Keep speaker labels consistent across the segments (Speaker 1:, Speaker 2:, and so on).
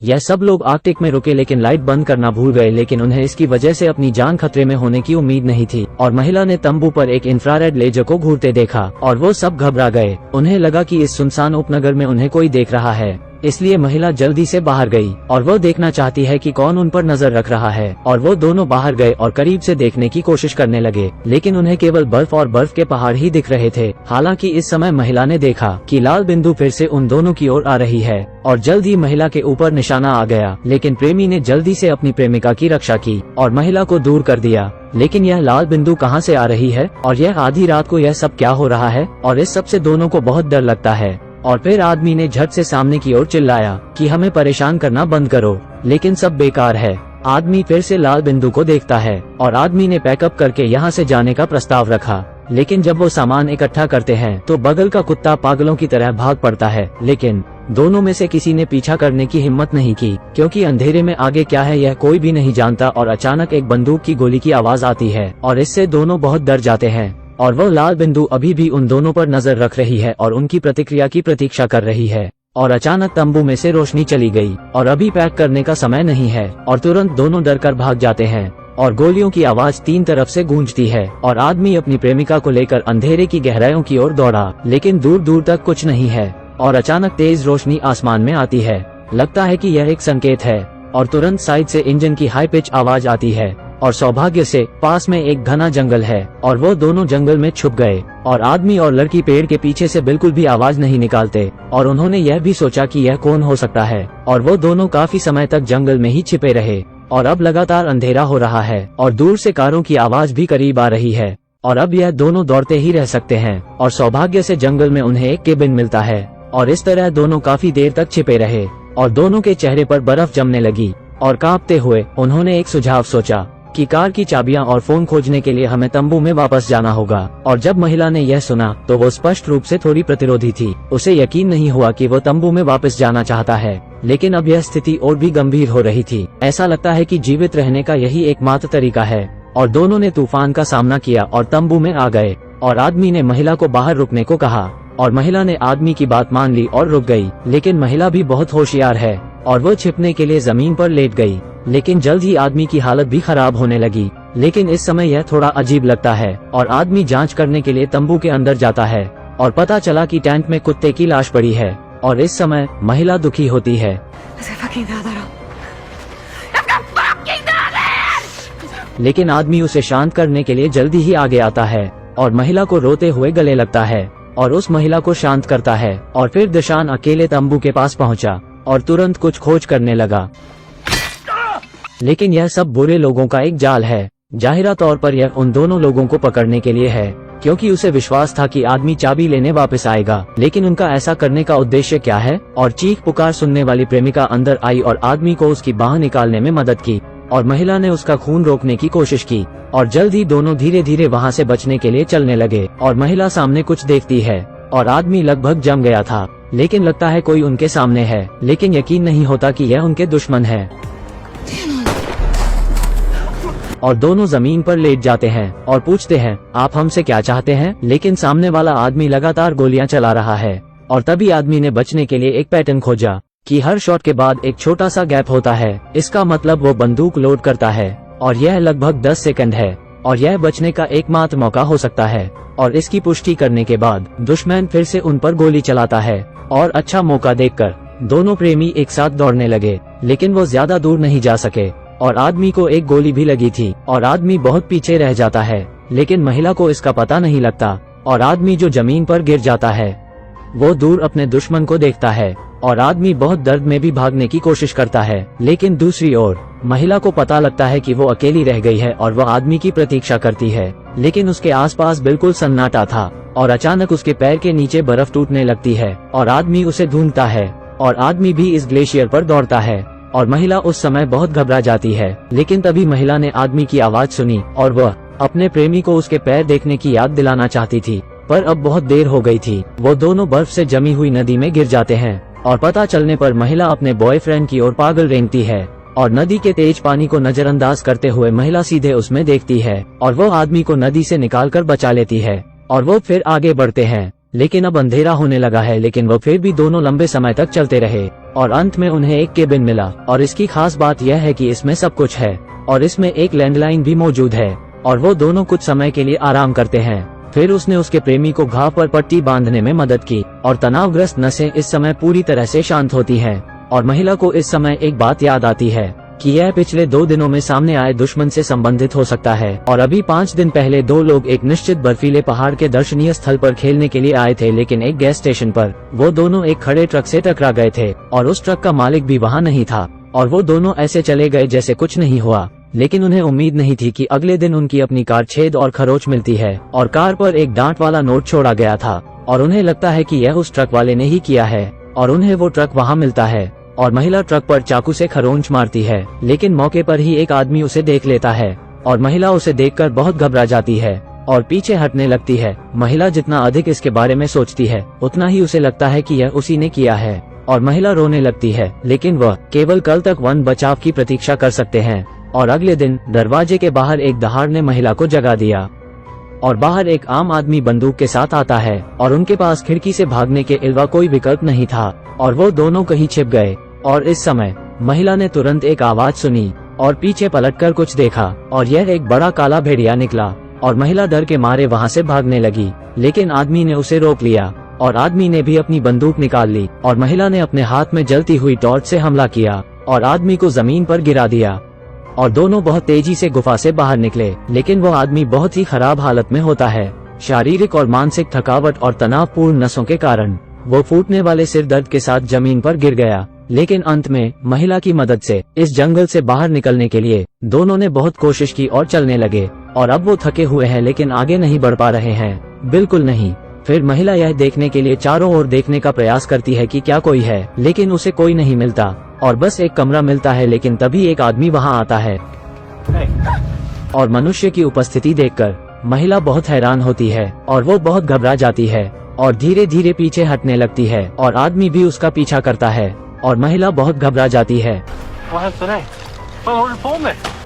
Speaker 1: यह सब लोग आर्कटिक में रुके लेकिन लाइट बंद करना भूल गए, लेकिन उन्हें इसकी वजह से अपनी जान खतरे में होने की उम्मीद नहीं थी। और महिला ने तंबू पर एक इंफ्रारेड लेजर को घूरते देखा और वो सब घबरा गए। उन्हें लगा कि इस सुनसान उपनगर में उन्हें कोई देख रहा है, इसलिए महिला जल्दी से बाहर गई और वो देखना चाहती है कि कौन उन पर नजर रख रहा है। और वो दोनों बाहर गए और करीब से देखने की कोशिश करने लगे, लेकिन उन्हें केवल बर्फ और बर्फ के पहाड़ ही दिख रहे थे। हालांकि इस समय महिला ने देखा कि लाल बिंदु फिर से उन दोनों की ओर आ रही है और जल्द ही महिला के ऊपर निशाना आ गया। लेकिन प्रेमी ने जल्दी से अपनी प्रेमिका की रक्षा की और महिला को दूर कर दिया। लेकिन यह लाल बिंदु कहाँ से आ रही है और यह आधी रात को यह सब क्या हो रहा है, और इस सब से दोनों को बहुत डर लगता है। और फिर आदमी ने झट से सामने की ओर चिल्लाया कि हमें परेशान करना बंद करो, लेकिन सब बेकार है। आदमी फिर से लाल बिंदु को देखता है और आदमी ने पैकअप करके यहाँ से जाने का प्रस्ताव रखा। लेकिन जब वो सामान इकट्ठा करते हैं तो बगल का कुत्ता पागलों की तरह भाग पड़ता है। लेकिन दोनों में से किसी ने पीछा करने की हिम्मत नहीं की, क्योंकि अंधेरे में आगे क्या है यह कोई भी नहीं जानता। और अचानक एक बंदूक की गोली की आवाज आती है और इससे दोनों बहुत डर जाते हैं। और वह लाल बिंदु अभी भी उन दोनों पर नजर रख रही है और उनकी प्रतिक्रिया की प्रतीक्षा कर रही है। और अचानक तंबू में से रोशनी चली गई और अभी पैक करने का समय नहीं है, और तुरंत दोनों डरकर भाग जाते हैं। और गोलियों की आवाज तीन तरफ से गूंजती है और आदमी अपनी प्रेमिका को लेकर अंधेरे की गहराइयों की ओर दौड़ा, लेकिन दूर दूर तक कुछ नहीं है। और अचानक तेज रोशनी आसमान में आती है। लगता है कि यह एक संकेत है और तुरंत साइड से इंजन की हाई पिच आवाज आती है। और सौभाग्य से पास में एक घना जंगल है और वो दोनों जंगल में छुप गए। और आदमी और लड़की पेड़ के पीछे से बिल्कुल भी आवाज नहीं निकालते और उन्होंने यह भी सोचा कि यह कौन हो सकता है। और वो दोनों काफी समय तक जंगल में ही छिपे रहे। और अब लगातार अंधेरा हो रहा है और दूर से कारों की आवाज भी करीब आ रही है। और अब यह दोनों दौड़ते ही रह सकते हैं। और सौभाग्य से जंगल में उन्हें एक केबिन मिलता है और इस तरह दोनों काफी देर तक छिपे रहे। और दोनों के चेहरे पर बर्फ जमने लगी और कांपते हुए उन्होंने एक सुझाव सोचा कि कार की चाबियां और फोन खोजने के लिए हमें तंबू में वापस जाना होगा। और जब महिला ने यह सुना तो वो स्पष्ट रूप से थोड़ी प्रतिरोधी थी। उसे यकीन नहीं हुआ कि वो तंबू में वापस जाना चाहता है, लेकिन अब यह स्थिति और भी गंभीर हो रही थी। ऐसा लगता है कि जीवित रहने का यही एकमात्र तरीका है। और दोनों ने तूफान का सामना किया और तंबू में आ गए। और आदमी ने महिला को बाहर रुकने को कहा और महिला ने आदमी की बात मान ली और रुक गई। लेकिन महिला भी बहुत होशियार है और वो छिपने के लिए जमीन पर लेट गई। लेकिन जल्द ही आदमी की हालत भी खराब होने लगी। लेकिन इस समय यह थोड़ा अजीब लगता है और आदमी जांच करने के लिए तंबू के अंदर जाता है और पता चला कि टैंक में कुत्ते की लाश पड़ी है। और इस समय महिला दुखी होती है, लेकिन आदमी उसे शांत करने के लिए जल्दी ही आगे आता है और महिला को रोते हुए गले लगता है और उस महिला को शांत करता है। और फिर दिशान अकेले तंबू के पास पहुंचा और तुरंत कुछ खोज करने लगा। लेकिन यह सब बुरे लोगों का एक जाल है। जाहिरा तौर पर यह उन दोनों लोगों को पकड़ने के लिए है, क्योंकि उसे विश्वास था कि आदमी चाबी लेने वापस आएगा। लेकिन उनका ऐसा करने का उद्देश्य क्या है? और चीख पुकार सुनने वाली प्रेमिका अंदर आई और आदमी को उसकी बाह निकालने में मदद की और महिला ने उसका खून रोकने की कोशिश की। और जल्द ही दोनों धीरे धीरे वहाँ से बचने के लिए चलने लगे। और महिला सामने कुछ देखती है और आदमी लगभग जम गया था, लेकिन लगता है कोई उनके सामने है, लेकिन यकीन नहीं होता कि यह उनके दुश्मन है। और दोनों जमीन पर लेट जाते हैं और पूछते हैं, आप हमसे क्या चाहते हैं? लेकिन सामने वाला आदमी लगातार गोलियां चला रहा है। और तभी आदमी ने बचने के लिए एक पैटर्न खोजा कि हर शॉट के बाद एक छोटा सा गैप होता है। इसका मतलब वो बंदूक लोड करता है और यह लगभग 10 सेकंड है और यह बचने का एकमात्र मौका हो सकता है। और इसकी पुष्टि करने के बाद दुश्मन फिर से उन पर गोली चलाता है और अच्छा मौका देखकर दोनों प्रेमी एक साथ दौड़ने लगे। लेकिन वो ज्यादा दूर नहीं जा सके और आदमी को एक गोली भी लगी थी और आदमी बहुत पीछे रह जाता है। लेकिन महिला को इसका पता नहीं लगता और आदमी जो जमीन पर गिर जाता है वो दूर अपने दुश्मन को देखता है और आदमी बहुत दर्द में भी भागने की कोशिश करता है। लेकिन दूसरी ओर महिला को पता लगता है कि वो अकेली रह गई है और वह आदमी की प्रतीक्षा करती है। लेकिन उसके आसपास बिल्कुल सन्नाटा था और अचानक उसके पैर के नीचे बर्फ टूटने लगती है और आदमी उसे ढूंढता है और आदमी भी इस ग्लेशियर पर दौड़ता है। और महिला उस समय बहुत घबरा जाती है। लेकिन तभी महिला ने आदमी की आवाज सुनी और वह अपने प्रेमी को उसके पैर देखने की याद दिलाना चाहती थी, पर अब बहुत देर हो गई थी। वो दोनों बर्फ से जमी हुई नदी में गिर जाते हैं और पता चलने पर महिला अपने बॉयफ्रेंड की ओर पागल रेंगती है और नदी के तेज पानी को नजरअंदाज करते हुए महिला सीधे उसमें देखती है और वो आदमी को नदी से निकालकर बचा लेती है और वो फिर आगे बढ़ते हैं। लेकिन अब अंधेरा होने लगा है, लेकिन वो फिर भी दोनों लंबे समय तक चलते रहे और अंत में उन्हें एक केबिन मिला। और इसकी खास बात यह है कि इसमें सब कुछ है और इसमें एक लैंडलाइन भी मौजूद है और वो दोनों कुछ समय के लिए आराम करते हैं। फिर उसने उसके प्रेमी को घाव पर पट्टी बांधने में मदद की और तनावग्रस्त नसें इस समय पूरी तरह से शांत होती हैं। और महिला को इस समय एक बात याद आती है कि यह पिछले 2 दिनों में सामने आए दुश्मन से संबंधित हो सकता है। और अभी 5 दिन पहले 2 लोग एक निश्चित बर्फीले पहाड़ के दर्शनीय स्थल पर खेलने के लिए आए थे, लेकिन एक गैस स्टेशन पर वो दोनों एक खड़े ट्रक से टकरा गए थे और उस ट्रक का मालिक भी वहाँ नहीं था और वो दोनों ऐसे चले गए जैसे कुछ नहीं हुआ। लेकिन उन्हें उम्मीद नहीं थी कि अगले दिन उनकी अपनी कार छेद और खरोच मिलती है और कार पर एक डांट वाला नोट छोड़ा गया था और उन्हें लगता है कि यह उस ट्रक वाले ने ही किया है और उन्हें वो ट्रक वहाँ मिलता है और महिला ट्रक पर चाकू से खरोंच मारती है, लेकिन मौके पर ही एक आदमी उसे देख लेता है और महिला उसे देखकर बहुत घबरा जाती है और पीछे हटने लगती है। महिला जितना अधिक इसके बारे में सोचती है उतना ही उसे लगता है कि यह उसी ने किया है और महिला रोने लगती है, लेकिन वह केवल कल तक वन बचाव की प्रतीक्षा कर सकते हैं। और अगले दिन दरवाजे के बाहर एक दहाड़ ने महिला को जगा दिया और बाहर एक आम आदमी बंदूक के साथ आता है और उनके पास खिड़की से भागने के अलावा कोई विकल्प नहीं था और वो दोनों कहीं छिप गए। और इस समय महिला ने तुरंत एक आवाज सुनी और पीछे पलटकर कुछ देखा और यह एक बड़ा काला भेड़िया निकला और महिला डर के मारे वहाँ से भागने लगी, लेकिन आदमी ने उसे रोक लिया और आदमी ने भी अपनी बंदूक निकाल ली और महिला ने अपने हाथ में जलती हुई टॉर्च से हमला किया और आदमी को जमीन पर गिरा दिया और दोनों बहुत तेजी से गुफा से बाहर निकले। लेकिन वो आदमी बहुत ही खराब हालत में होता है। शारीरिक और मानसिक थकावट और तनावपूर्ण नसों के कारण वो फूटने वाले सिर दर्द के साथ जमीन पर गिर गया। लेकिन अंत में महिला की मदद से इस जंगल से बाहर निकलने के लिए दोनों ने बहुत कोशिश की और चलने लगे और अब वो थके हुए हैं लेकिन आगे नहीं बढ़ पा रहे हैं, बिल्कुल नहीं। फिर महिला यह देखने के लिए चारों ओर देखने का प्रयास करती है कि क्या कोई है, लेकिन उसे कोई नहीं मिलता और बस एक कमरा मिलता है। लेकिन तभी एक आदमी वहां आता है और मनुष्य की उपस्थिति देखकर महिला बहुत हैरान होती है और वो बहुत घबरा जाती है और धीरे धीरे पीछे हटने लगती है और आदमी भी उसका पीछा करता है और महिला बहुत घबरा जाती है।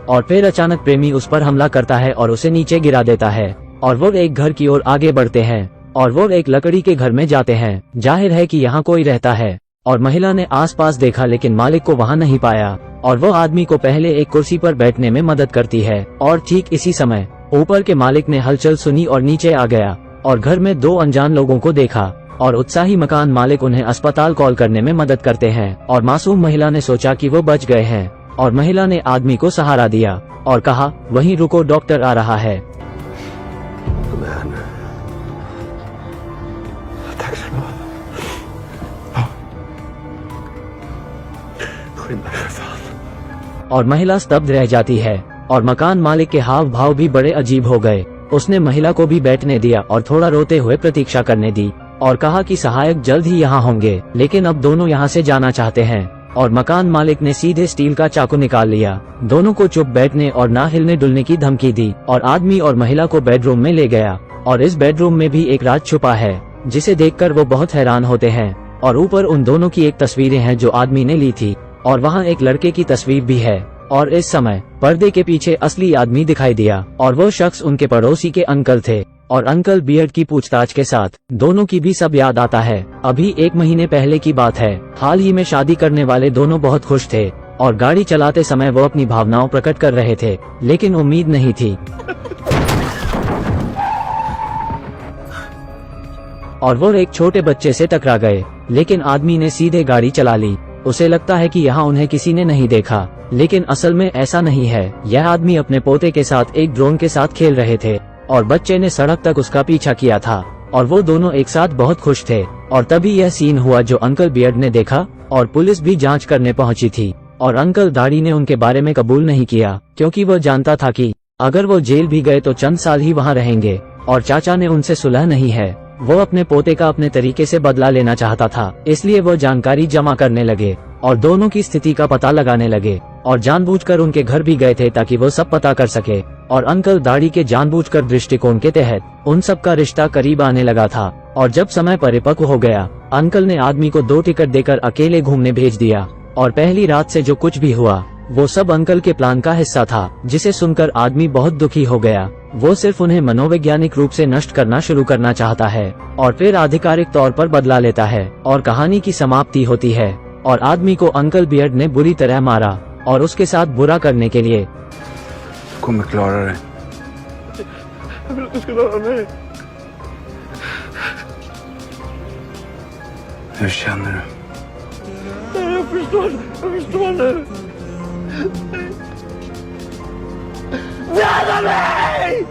Speaker 1: और फिर अचानक प्रेमी उस पर हमला करता है और उसे नीचे गिरा देता है और वो एक घर की ओर आगे बढ़ते हैं और वो एक लकड़ी के घर में जाते हैं। जाहिर है कि यहाँ कोई रहता है और महिला ने आसपास देखा लेकिन मालिक को वहाँ नहीं पाया और वो आदमी को पहले एक कुर्सी पर बैठने में मदद करती है। और ठीक इसी समय ऊपर के मालिक ने हलचल सुनी और नीचे आ गया और घर में 2 अनजान लोगों को देखा और उत्साही मकान मालिक उन्हें अस्पताल कॉल करने में मदद करते हैं। और मासूम महिला ने सोचा कि वो बच गए हैं और महिला ने आदमी को सहारा दिया और कहा, वहीं रुको, डॉक्टर आ रहा है। और महिला स्तब्ध रह जाती है और मकान मालिक के हाव भाव भी बड़े अजीब हो गए। उसने महिला को भी बैठने दिया और थोड़ा रोते हुए प्रतीक्षा करने दी और कहा कि सहायक जल्द ही यहाँ होंगे, लेकिन अब दोनों यहाँ से जाना चाहते हैं। और मकान मालिक ने सीधे स्टील का चाकू निकाल लिया, दोनों को चुप बैठने और ना हिलने डुलने की धमकी दी और आदमी और महिला को बेडरूम में ले गया। और इस बेडरूम में भी एक राज छुपा है जिसे देखकर वो बहुत हैरान होते हैं। और ऊपर उन दोनों की एक तस्वीरें हैं जो आदमी ने ली थी और वहाँ एक लड़के की तस्वीर भी है। और इस समय पर्दे के पीछे असली आदमी दिखाई दिया और वो शख्स उनके पड़ोसी के अंकल थे। और अंकल बियर्ड की पूछताछ के साथ दोनों की भी सब याद आता है। अभी 1 महीने पहले की बात है। हाल ही में शादी करने वाले दोनों बहुत खुश थे और गाड़ी चलाते समय वो अपनी भावनाओं प्रकट कर रहे थे, लेकिन उम्मीद नहीं थी। और वो एक छोटे बच्चे से टकरा गए, लेकिन आदमी ने सीधे गाड़ी चला ली। उसे लगता है कि यहाँ उन्हें किसी ने नहीं देखा, लेकिन असल में ऐसा नहीं है। यह आदमी अपने पोते के साथ एक ड्रोन के साथ खेल रहे थे और बच्चे ने सड़क तक उसका पीछा किया था और वो दोनों एक साथ बहुत खुश थे। और तभी यह सीन हुआ जो अंकल बियर्ड ने देखा और पुलिस भी जांच करने पहुंची थी। और अंकल दाढ़ी ने उनके बारे में कबूल नहीं किया क्योंकि वो जानता था कि अगर वो जेल भी गए तो चंद साल ही वहाँ रहेंगे। और चाचा ने उनसे सुलह नहीं है, वो अपने पोते का अपने तरीके से बदला लेना चाहता था, इसलिए वो जानकारी जमा करने लगे और दोनों की स्थिति का पता लगाने लगे और जानबूझकर उनके घर भी गए थे ताकि वो सब पता कर सके। और अंकल दाढ़ी के जानबूझकर दृष्टिकोण के तहत उन सब का रिश्ता करीब आने लगा था। और जब समय परिपक्व हो गया, अंकल ने आदमी को 2 टिकट देकर अकेले घूमने भेज दिया और पहली रात से जो कुछ भी हुआ वो सब अंकल के प्लान का हिस्सा था, जिसे सुनकर आदमी बहुत दुखी हो गया। वो सिर्फ उन्हें मनोवैज्ञानिक रूप से नष्ट करना शुरू करना चाहता है और फिर आधिकारिक तौर पर बदला लेता है और कहानी की समाप्ति होती है और आदमी को अंकल बियर्ड ने बुरी तरह मारा और उसके साथ बुरा करने के लिए
Speaker 2: Kommer klara det.
Speaker 3: Jag vill att du ska röra mig.
Speaker 2: Hur känner du?
Speaker 3: Jag förstår nu. Döda mig!